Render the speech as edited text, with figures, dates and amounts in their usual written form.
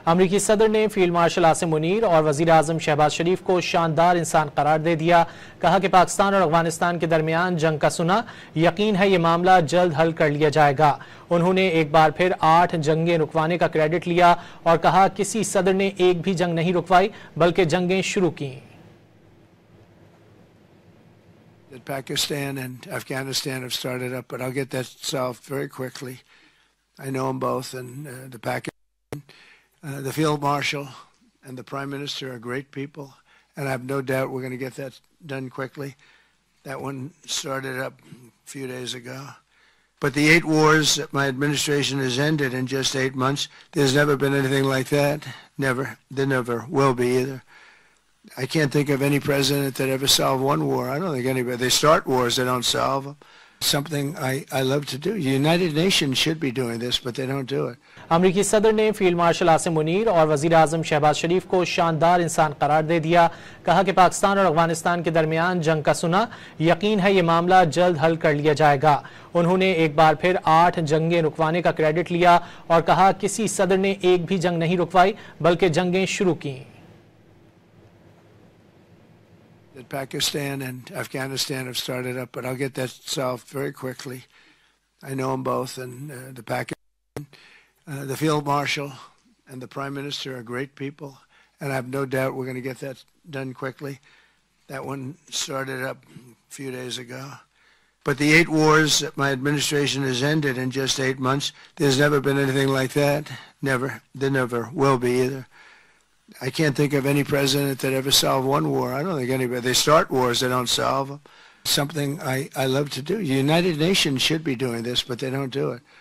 अमरीकी सदर ने फील्ड मार्शल आसिम मुनीर और वजीर आजम शहबाज शरीफ को शानदार इंसान करार दे दिया। कहा कि पाकिस्तान और अफगानिस्तान के दरमियान जंग का सुना, यकीन है ये मामला जल्द हल कर लिया जाएगा। उन्होंने एक बार फिर 8 जंगें रुकवाने का क्रेडिट लिया और कहा किसी सदर ने एक भी जंग नहीं रुकवाई बल्कि जंगें शुरू की। Pakistan and Afghanistan have started up, but I'll get that solved very quickly. I know them both, and the Field Marshal and the Prime Minister are great people, and I have no doubt we're going to get that done quickly. That one started up a few days ago. But the 8 wars that my administration has ended in just 8 months, there's never been anything like that. Never. There never will be either. I can't think of any president that ever solved one war. I don't think anybody. They start wars, they don't solve them. Something I love to do. The United Nations should be doing this, but they don't do it. अमरीकी सदर ने field marshal Asim Munir और वजीर आजम शहबाज शरीफ को शानदार इंसान करार दे दिया। कहा कि पाकिस्तान और अफगानिस्तान के दरमियान जंग का सुना, यकीन है ये मामला जल्द हल कर लिया जाएगा। उन्होंने एक बार फिर 8 जंगें रुकवाने का क्रेडिट लिया और कहा किसी सदर ने एक भी जंग नहीं रुकवाई बल्कि जंगें शुरू की। That Pakistan and Afghanistan have started up, but I'll get that solved very quickly. I know them both, and the Field Marshal and the Prime Minister are great people, and I have no doubt we're going to get that done quickly. That one started up a few days ago. But the 8 wars that my administration has ended in just 8 months, there's never been anything like that. Never. There never will be either. I can't think of any president that ever solved one war. I don't think anybody. They start wars, they don't solve them. Something I love to do. The United Nations should be doing this, but they don't do it.